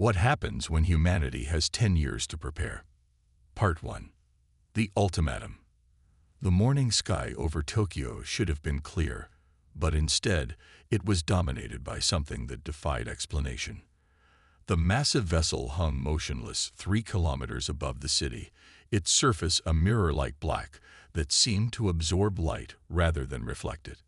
What happens when humanity has 10 years to prepare? Part 1. The Ultimatum. The morning sky over Tokyo should have been clear, but instead it was dominated by something that defied explanation. The massive vessel hung motionless 3 kilometers above the city, its surface a mirror-like black that seemed to absorb light rather than reflect it.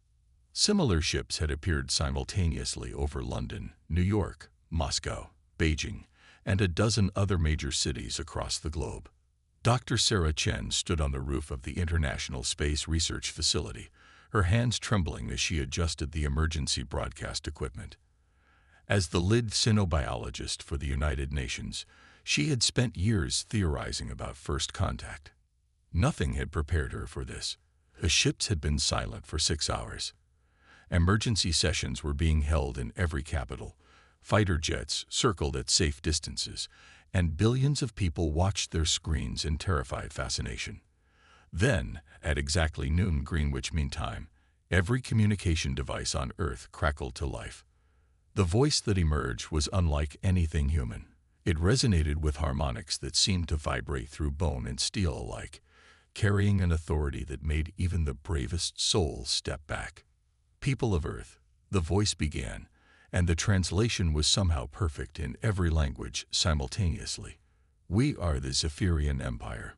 Similar ships had appeared simultaneously over London, New York, Moscow, Beijing, and a dozen other major cities across the globe. Dr. Sarah Chen stood on the roof of the International Space Research Facility, her hands trembling as she adjusted the emergency broadcast equipment. As the lead cynobiologist for the United Nations, she had spent years theorizing about first contact. Nothing had prepared her for this. The ships had been silent for 6 hours. Emergency sessions were being held in every capital. Fighter jets circled at safe distances, and billions of people watched their screens in terrified fascination. Then, at exactly noon Greenwich Mean Time, every communication device on Earth crackled to life. The voice that emerged was unlike anything human. It resonated with harmonics that seemed to vibrate through bone and steel alike, carrying an authority that made even the bravest souls step back. People of Earth, the voice began, and the translation was somehow perfect in every language simultaneously. We are the Zephyrian Empire.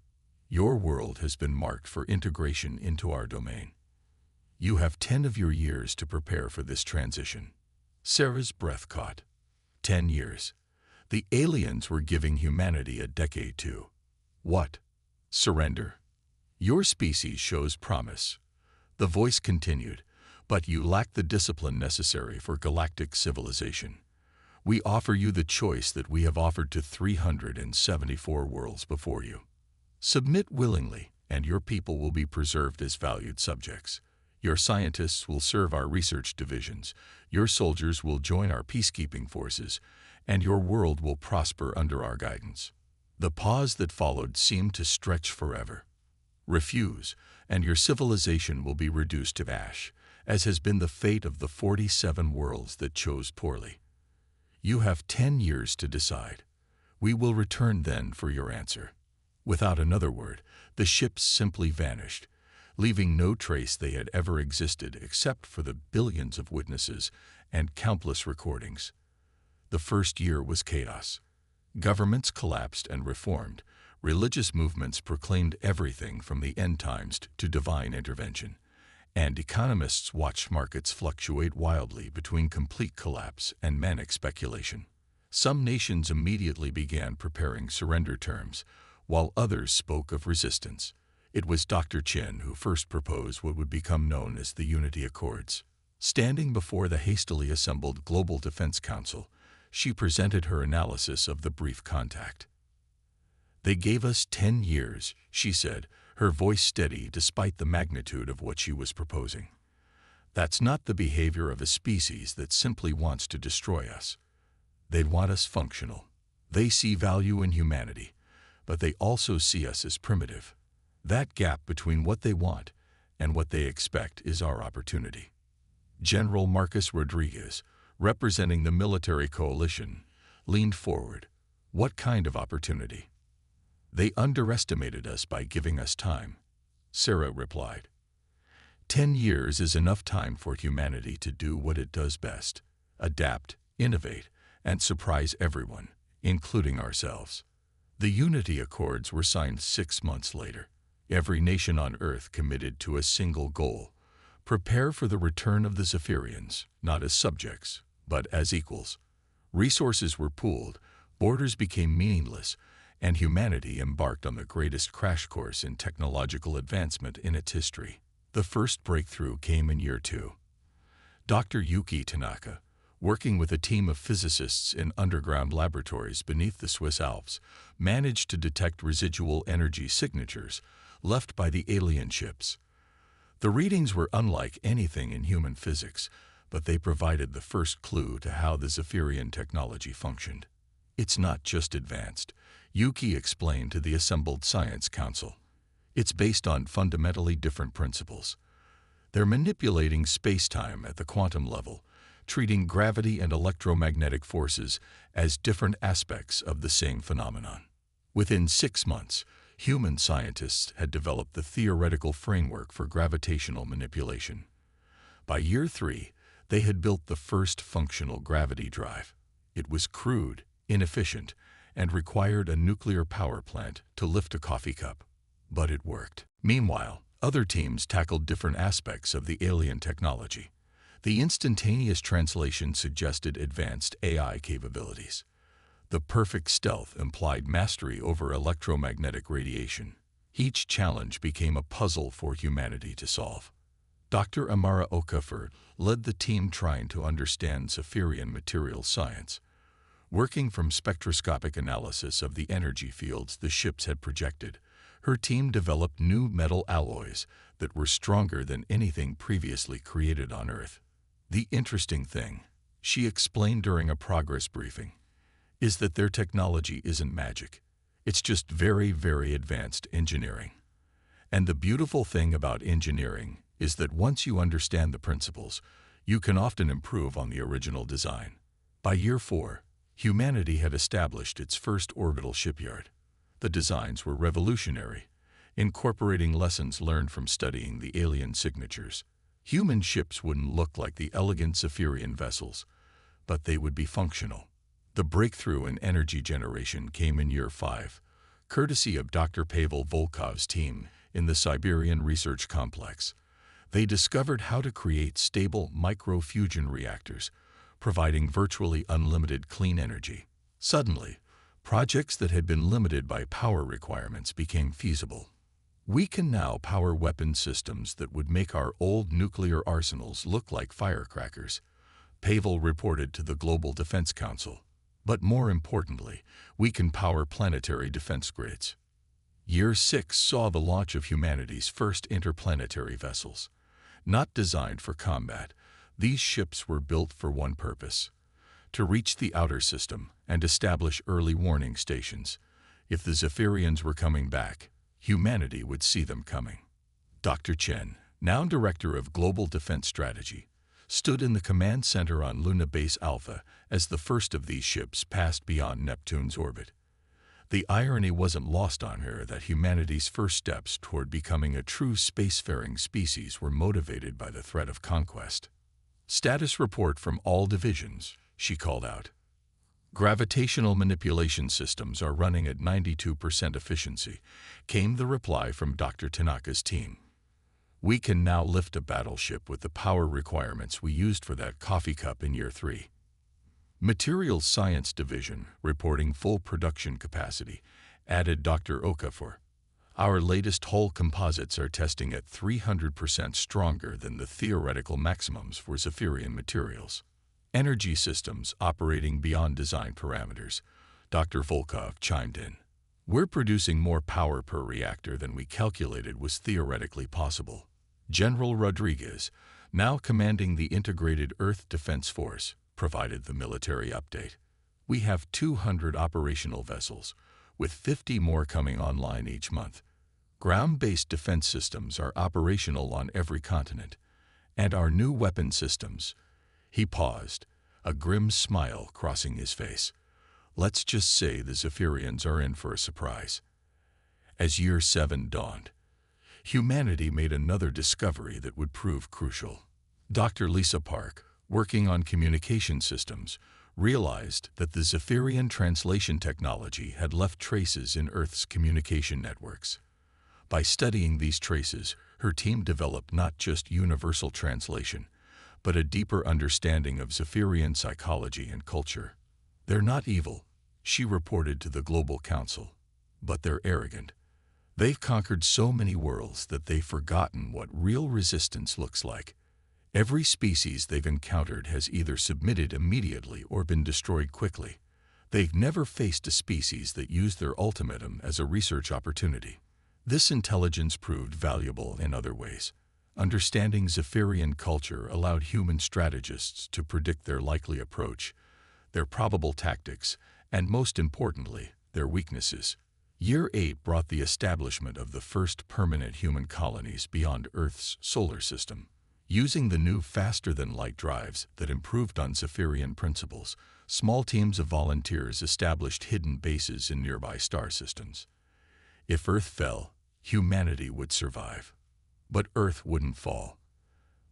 Your world has been marked for integration into our domain. You have 10 of your years to prepare for this transition. Sarah's breath caught. 10 years. The aliens were giving humanity a decade to. What? Surrender. Your species shows promise. The voice continued, but you lack the discipline necessary for galactic civilization. We offer you the choice that we have offered to 374 worlds before you. Submit willingly, and your people will be preserved as valued subjects. Your scientists will serve our research divisions, your soldiers will join our peacekeeping forces, and your world will prosper under our guidance. The pause that followed seemed to stretch forever. Refuse, and your civilization will be reduced to ash, as has been the fate of the 47 worlds that chose poorly. You have 10 years to decide. We will return then for your answer. Without another word, the ships simply vanished, leaving no trace they had ever existed except for the billions of witnesses and countless recordings. The first year was chaos. Governments collapsed and reformed. Religious movements proclaimed everything from the end times to divine intervention. And economists watched markets fluctuate wildly between complete collapse and manic speculation. Some nations immediately began preparing surrender terms, while others spoke of resistance. It was Dr. Chen who first proposed what would become known as the Unity Accords. Standing before the hastily assembled Global Defense Council, she presented her analysis of the brief contact. They gave us 10 years, she said, her voice steady despite the magnitude of what she was proposing. That's not the behavior of a species that simply wants to destroy us. They want us functional. They see value in humanity, but they also see us as primitive. That gap between what they want and what they expect is our opportunity. General Marcus Rodriguez, representing the military coalition, leaned forward. What kind of opportunity? They underestimated us by giving us time, Sarah replied. 10 years is enough time for humanity to do what it does best: adapt, innovate, and surprise everyone, including ourselves. The Unity Accords were signed 6 months later. Every nation on Earth committed to a single goal: prepare for the return of the Zephyrians, not as subjects, but as equals. Resources were pooled, borders became meaningless, and humanity embarked on the greatest crash course in technological advancement in its history. The first breakthrough came in year 2. Dr. Yuki Tanaka, working with a team of physicists in underground laboratories beneath the Swiss Alps, managed to detect residual energy signatures left by the alien ships. The readings were unlike anything in human physics, but they provided the first clue to how the Zephyrian technology functioned. It's not just advanced, Yuki explained to the assembled Science Council. It's based on fundamentally different principles. They're manipulating space-time at the quantum level, treating gravity and electromagnetic forces as different aspects of the same phenomenon. Within 6 months, human scientists had developed the theoretical framework for gravitational manipulation. By year 3, they had built the first functional gravity drive. It was crude, inefficient, and required a nuclear power plant to lift a coffee cup. But it worked. Meanwhile, other teams tackled different aspects of the alien technology. The instantaneous translation suggested advanced AI capabilities. The perfect stealth implied mastery over electromagnetic radiation. Each challenge became a puzzle for humanity to solve. Dr. Amara Okafor led the team trying to understand Zephyrian materials science. Working from spectroscopic analysis of the energy fields the ships had projected, her team developed new metal alloys that were stronger than anything previously created on Earth. The interesting thing, she explained during a progress briefing, is that their technology isn't magic. It's just very, very advanced engineering. And the beautiful thing about engineering is that once you understand the principles, you can often improve on the original design. By year 4, humanity had established its first orbital shipyard. The designs were revolutionary, incorporating lessons learned from studying the alien signatures. Human ships wouldn't look like the elegant Zephyrian vessels, but they would be functional. The breakthrough in energy generation came in year 5, courtesy of Dr. Pavel Volkov's team in the Siberian Research Complex. They discovered how to create stable micro-fusion reactors, providing virtually unlimited clean energy. Suddenly, projects that had been limited by power requirements became feasible. We can now power weapon systems that would make our old nuclear arsenals look like firecrackers, Pavel reported to the Global Defense Council. But more importantly, we can power planetary defense grids. Year 6 saw the launch of humanity's first interplanetary vessels. Not designed for combat, these ships were built for one purpose: to reach the outer system and establish early warning stations. If the Zephyrians were coming back, humanity would see them coming. Dr. Chen, now Director of Global Defense Strategy, stood in the command center on Luna Base Alpha as the first of these ships passed beyond Neptune's orbit. The irony wasn't lost on her that humanity's first steps toward becoming a true spacefaring species were motivated by the threat of conquest. "Status report from all divisions," she called out. "Gravitational manipulation systems are running at 92% efficiency," came the reply from Dr. Tanaka's team. "We can now lift a battleship with the power requirements we used for that coffee cup in year 3. Materials Science Division, reporting full production capacity, added Dr. Okafor. "Our latest hull composites are testing at 300% stronger than the theoretical maximums for Zephyrian materials. Energy systems operating beyond design parameters," Dr. Volkov chimed in. "We're producing more power per reactor than we calculated was theoretically possible." General Rodriguez, now commanding the Integrated Earth Defense Force, provided the military update. "We have 200 operational vessels, with 50 more coming online each month. Ground-based defense systems are operational on every continent, and our new weapon systems—" He paused, a grim smile crossing his face. "Let's just say the Zephyrians are in for a surprise." As year 7 dawned, humanity made another discovery that would prove crucial. Dr. Lisa Park, working on communication systems, realized that the Zephyrian translation technology had left traces in Earth's communication networks. By studying these traces, her team developed not just universal translation, but a deeper understanding of Zephyrian psychology and culture. "They're not evil," she reported to the Global Council, "but they're arrogant. They've conquered so many worlds that they've forgotten what real resistance looks like. Every species they've encountered has either submitted immediately or been destroyed quickly. They've never faced a species that used their ultimatum as a research opportunity." This intelligence proved valuable in other ways. Understanding Zephyrian culture allowed human strategists to predict their likely approach, their probable tactics, and most importantly, their weaknesses. Year 8 brought the establishment of the first permanent human colonies beyond Earth's solar system. Using the new faster-than-light drives that improved on Zephyrian principles, small teams of volunteers established hidden bases in nearby star systems. If Earth fell, humanity would survive. But Earth wouldn't fall.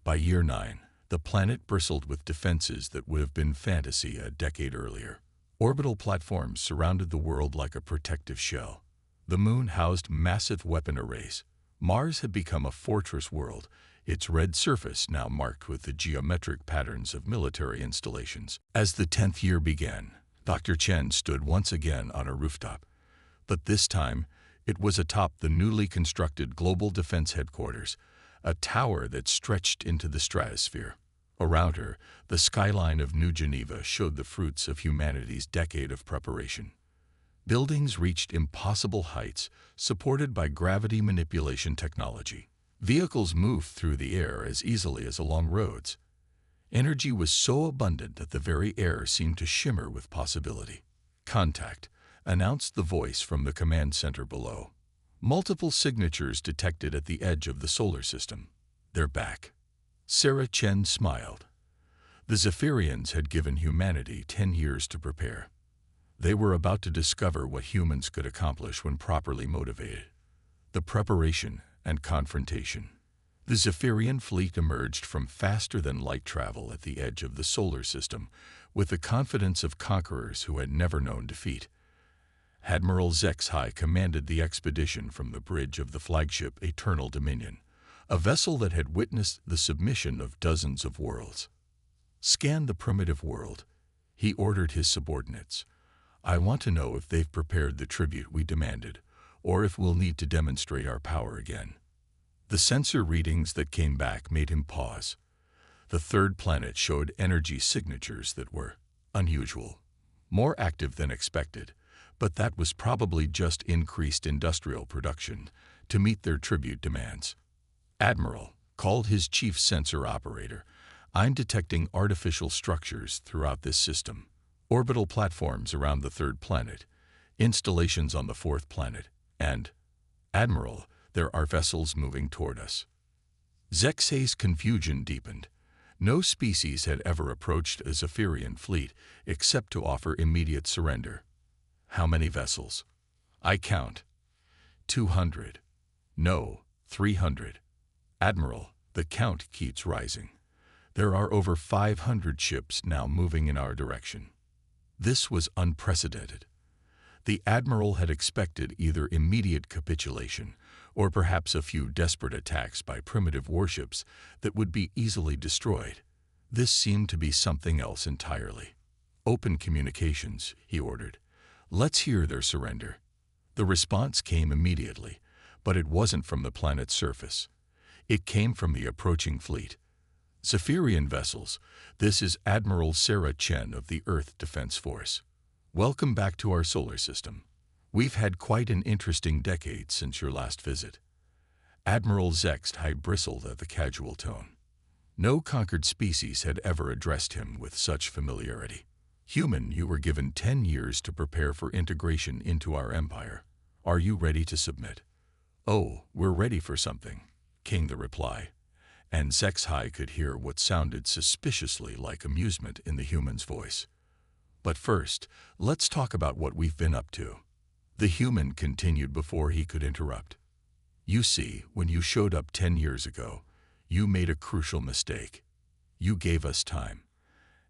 By year 9, the planet bristled with defenses that would have been fantasy a decade earlier. Orbital platforms surrounded the world like a protective shell. The Moon housed massive weapon arrays. Mars had become a fortress world, its red surface now marked with the geometric patterns of military installations. As the 10th year began, Dr. Chen stood once again on a rooftop. But this time, it was atop the newly constructed Global Defense Headquarters, a tower that stretched into the stratosphere. Around her, the skyline of New Geneva showed the fruits of humanity's decade of preparation. Buildings reached impossible heights, supported by gravity manipulation technology. Vehicles moved through the air as easily as along roads. Energy was so abundant that the very air seemed to shimmer with possibility. "Contact," announced the voice from the command center below. Multiple signatures detected at the edge of the solar system. "They're back." Sarah Chen smiled. The Zephyrians had given humanity 10 years to prepare. They were about to discover what humans could accomplish when properly motivated. The preparation and confrontation. The Zephyrian fleet emerged from faster-than-light travel at the edge of the solar system with the confidence of conquerors who had never known defeat. Admiral HFY commanded the expedition from the bridge of the flagship Eternal Dominion, a vessel that had witnessed the submission of dozens of worlds. "Scan the primitive world," he ordered his subordinates. "I want to know if they've prepared the tribute we demanded, or if we'll need to demonstrate our power again." The sensor readings that came back made him pause. The third planet showed energy signatures that were unusual, more active than expected, but that was probably just increased industrial production to meet their tribute demands. "Admiral," called his chief sensor operator, "I'm detecting artificial structures throughout this system. Orbital platforms around the third planet, installations on the fourth planet, and, Admiral, there are vessels moving toward us." HFY's confusion deepened. No species had ever approached a Zephyrian fleet except to offer immediate surrender. "How many vessels?" "I count 200. No, 300. "Admiral, the count keeps rising. There are over 500 ships now moving in our direction." This was unprecedented. The Admiral had expected either immediate capitulation or perhaps a few desperate attacks by primitive warships that would be easily destroyed. This seemed to be something else entirely. "Open communications," he ordered. "Let's hear their surrender." The response came immediately, but it wasn't from the planet's surface. It came from the approaching fleet. "Zephyrian vessels, this is Admiral Sarah Chen of the Earth Defense Force. Welcome back to our solar system. We've had quite an interesting decade since your last visit." Admiral HFY bristled at the casual tone. No conquered species had ever addressed him with such familiarity. "Human, you were given 10 years to prepare for integration into our empire. Are you ready to submit?" "Oh, we're ready for something," came the reply, and HFY could hear what sounded suspiciously like amusement in the human's voice. "But first, let's talk about what we've been up to." The human continued before he could interrupt. "You see, when you showed up 10 years ago, you made a crucial mistake. You gave us time.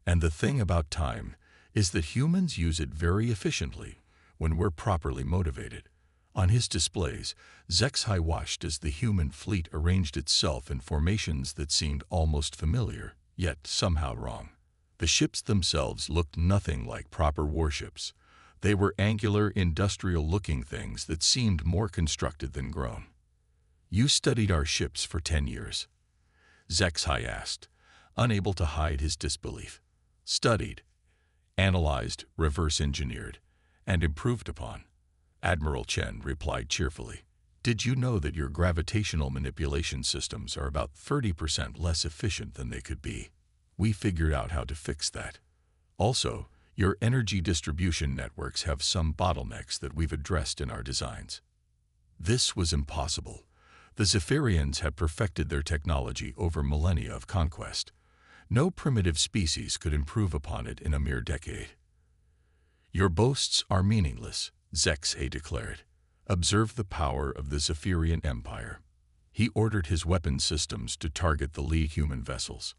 And the thing about time is that humans use it very efficiently when we're properly motivated." On his displays, HFY watched as the human fleet arranged itself in formations that seemed almost familiar, yet somehow wrong. The ships themselves looked nothing like proper warships. They were angular, industrial-looking things that seemed more constructed than grown. "You studied our ships for 10 years?" HFY asked, unable to hide his disbelief. "Studied, analyzed, reverse-engineered, and improved upon," Admiral Chen replied cheerfully. "Did you know that your gravitational manipulation systems are about 30% less efficient than they could be? We figured out how to fix that. Also, your energy distribution networks have some bottlenecks that we've addressed in our designs." This was impossible. The Zephyrians had perfected their technology over millennia of conquest. No primitive species could improve upon it in a mere decade. "Your boasts are meaningless," Zexay declared. "Observe the power of the Zephyrian Empire." He ordered his weapon systems to target the Lee human vessels.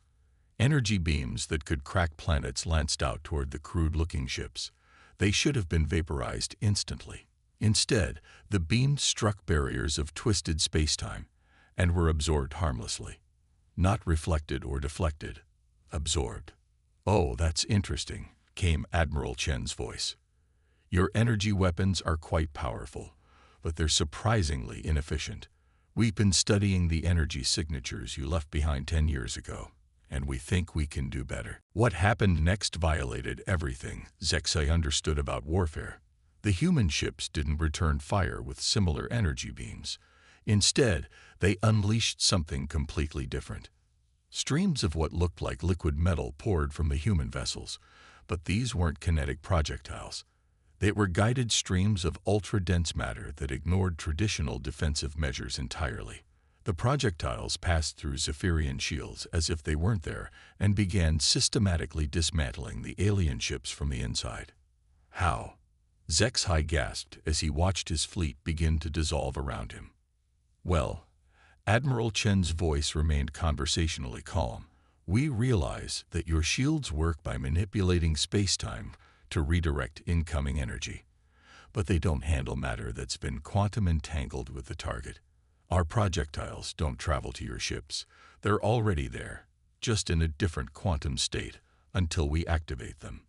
Energy beams that could crack planets lanced out toward the crude-looking ships. They should have been vaporized instantly. Instead, the beams struck barriers of twisted spacetime and were absorbed harmlessly. Not reflected or deflected. Absorbed. "Oh, that's interesting," came Admiral Chen's voice. "Your energy weapons are quite powerful, but they're surprisingly inefficient. We've been studying the energy signatures you left behind 10 years ago, and we think we can do better." What happened next violated everything Zexay understood about warfare. The human ships didn't return fire with similar energy beams. Instead, they unleashed something completely different. Streams of what looked like liquid metal poured from the human vessels, but these weren't kinetic projectiles. They were guided streams of ultra-dense matter that ignored traditional defensive measures entirely. The projectiles passed through Zephyrian shields as if they weren't there and began systematically dismantling the alien ships from the inside. "How?" Zexay gasped as he watched his fleet begin to dissolve around him. "Well," Admiral Chen's voice remained conversationally calm, "we realize that your shields work by manipulating space-time to redirect incoming energy. But they don't handle matter that's been quantum entangled with the target. Our projectiles don't travel to your ships. They're already there, just in a different quantum state, until we activate them."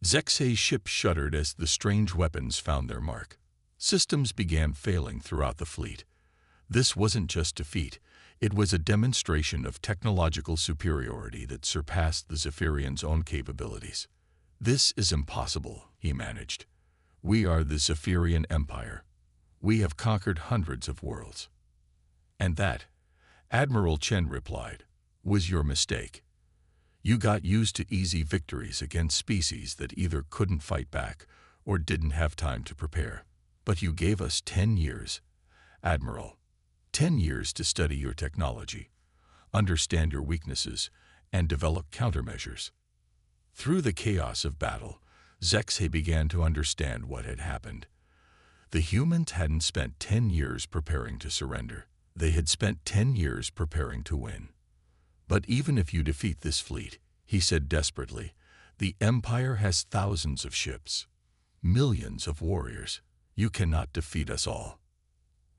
Zexay's ship shuddered as the strange weapons found their mark. Systems began failing throughout the fleet. This wasn't just defeat, it was a demonstration of technological superiority that surpassed the Zephyrians' own capabilities. "This is impossible," he managed. "We are the Zephyrian Empire. We have conquered hundreds of worlds." "And that," Admiral Chen replied, "was your mistake. You got used to easy victories against species that either couldn't fight back or didn't have time to prepare. But you gave us 10 years, Admiral. 10 years to study your technology, understand your weaknesses, and develop countermeasures." Through the chaos of battle, Zexay began to understand what had happened. The humans hadn't spent 10 years preparing to surrender. They had spent 10 years preparing to win. "But even if you defeat this fleet," he said desperately, "the Empire has thousands of ships, millions of warriors. You cannot defeat us all."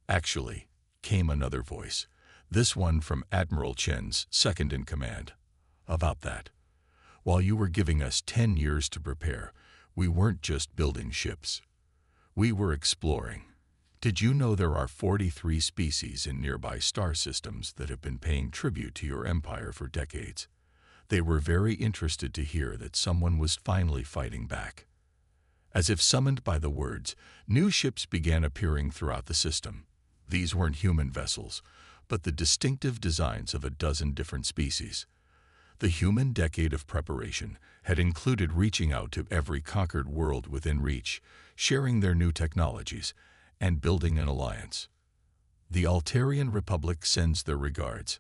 "Actually," came another voice, this one from Admiral Chen's second-in-command. "About that. While you were giving us 10 years to prepare, we weren't just building ships. We were exploring. Did you know there are 43 species in nearby star systems that have been paying tribute to your empire for decades? They were very interested to hear that someone was finally fighting back." As if summoned by the words, new ships began appearing throughout the system. These weren't human vessels, but the distinctive designs of a dozen different species. The human decade of preparation had included reaching out to every conquered world within reach, sharing their new technologies, and building an alliance. "The Altarian Republic sends their regards,"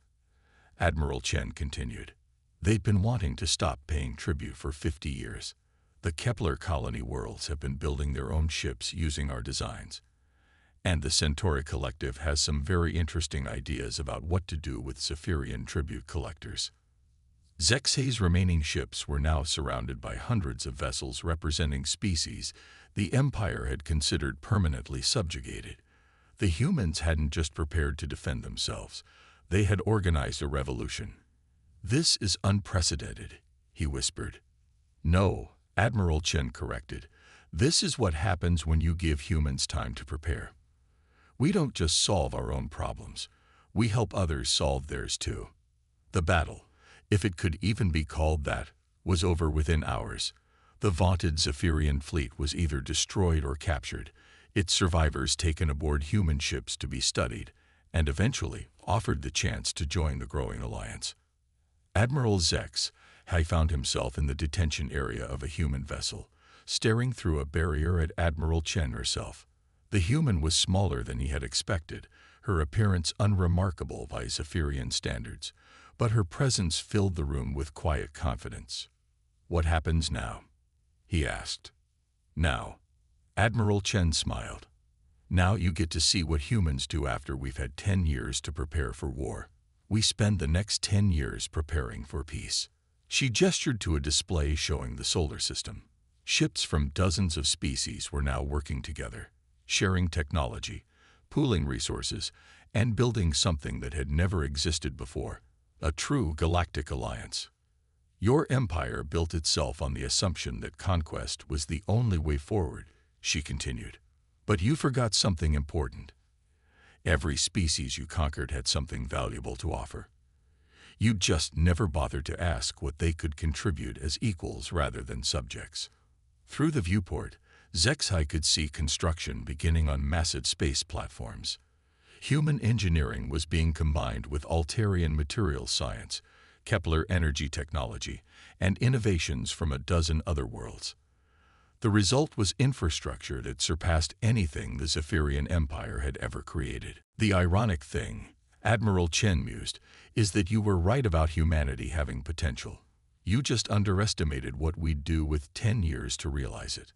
Admiral Chen continued. "They'd been wanting to stop paying tribute for 50 years. The Kepler colony worlds have been building their own ships using our designs. And the Centauri Collective has some very interesting ideas about what to do with Zephyrian tribute collectors." Zexay's remaining ships were now surrounded by hundreds of vessels representing species the Empire had considered permanently subjugated. The humans hadn't just prepared to defend themselves, they had organized a revolution. "This is unprecedented," he whispered. "No," Admiral Chen corrected. "This is what happens when you give humans time to prepare. We don't just solve our own problems, we help others solve theirs too." The battle, if it could even be called that, was over within hours. The vaunted Zephyrian fleet was either destroyed or captured, its survivors taken aboard human ships to be studied, and eventually offered the chance to join the growing alliance. Admiral Zexay found himself in the detention area of a human vessel, staring through a barrier at Admiral Chen herself. The human was smaller than he had expected, her appearance unremarkable by Zephyrian standards, but her presence filled the room with quiet confidence. "What happens now?" he asked. "Now," Admiral Chen smiled. "Now you get to see what humans do after we've had 10 years to prepare for war. We spend the next 10 years preparing for peace." She gestured to a display showing the solar system. Ships from dozens of species were now working together, sharing technology, pooling resources, and building something that had never existed before, a true galactic alliance. "Your empire built itself on the assumption that conquest was the only way forward," she continued. "But you forgot something important. Every species you conquered had something valuable to offer. You just never bothered to ask what they could contribute as equals rather than subjects." Through the viewport, Zexai could see construction beginning on massive space platforms. Human engineering was being combined with Altarian materials science, Kepler energy technology, and innovations from a dozen other worlds. The result was infrastructure that surpassed anything the Zephyrian Empire had ever created. "The ironic thing," Admiral Chen mused, "is that you were right about humanity having potential. You just underestimated what we'd do with 10 years to realize it."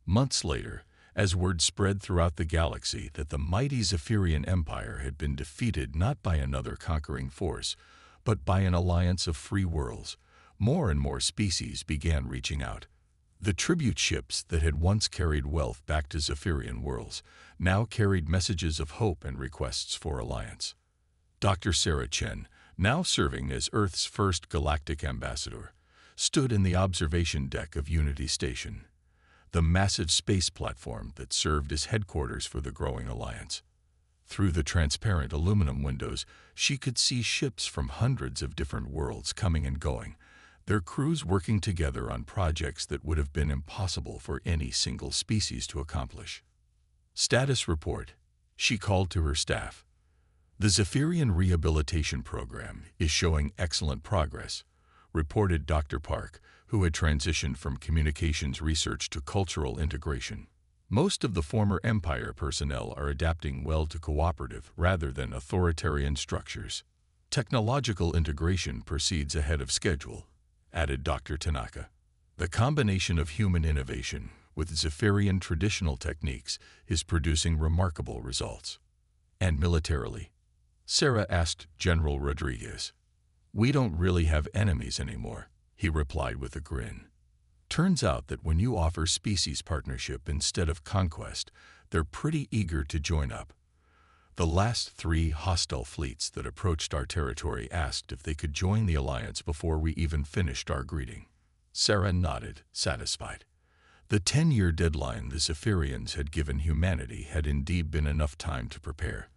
Months later, as word spread throughout the galaxy that the mighty Zephyrian Empire had been defeated not by another conquering force, but by an alliance of free worlds, more and more species began reaching out. The tribute ships that had once carried wealth back to Zephyrian worlds now carried messages of hope and requests for alliance. Dr. Sarah Chen, now serving as Earth's first galactic ambassador, stood in the observation deck of Unity Station, the massive space platform that served as headquarters for the growing alliance. Through the transparent aluminum windows, she could see ships from hundreds of different worlds coming and going, their crews working together on projects that would have been impossible for any single species to accomplish. "Status report," she called to her staff. "The Zephyrian Rehabilitation Program is showing excellent progress," reported Dr. Park, who had transitioned from communications research to cultural integration. "Most of the former Empire personnel are adapting well to cooperative rather than authoritarian structures. Technological integration proceeds ahead of schedule," added Dr. Tanaka. "The combination of human innovation with Zephyrian traditional techniques is producing remarkable results." "And militarily?" Sarah asked General Rodriguez. "We don't really have enemies anymore," he replied with a grin. "Turns out that when you offer species partnership instead of conquest, they're pretty eager to join up. The last 3 hostile fleets that approached our territory asked if they could join the alliance before we even finished our greeting." Sarah nodded, satisfied. The 10-year deadline the Zephyrians had given humanity had indeed been enough time to prepare.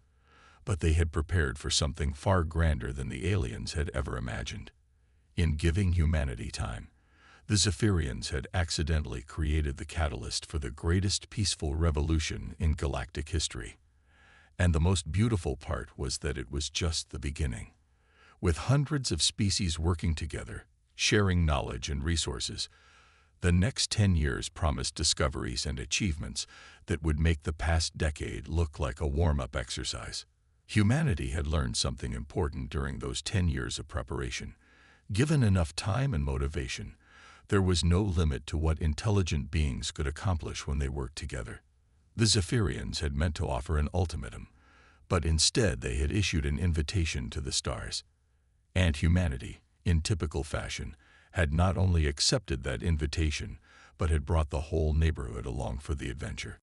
But they had prepared for something far grander than the aliens had ever imagined. In giving humanity time, the Zephyrians had accidentally created the catalyst for the greatest peaceful revolution in galactic history. And the most beautiful part was that it was just the beginning. With hundreds of species working together, sharing knowledge and resources, the next 10 years promised discoveries and achievements that would make the past decade look like a warm-up exercise. Humanity had learned something important during those 10 years of preparation. Given enough time and motivation, there was no limit to what intelligent beings could accomplish when they worked together. The Zephyrians had meant to offer an ultimatum, but instead they had issued an invitation to the stars. And humanity, in typical fashion, had not only accepted that invitation, but had brought the whole neighborhood along for the adventure.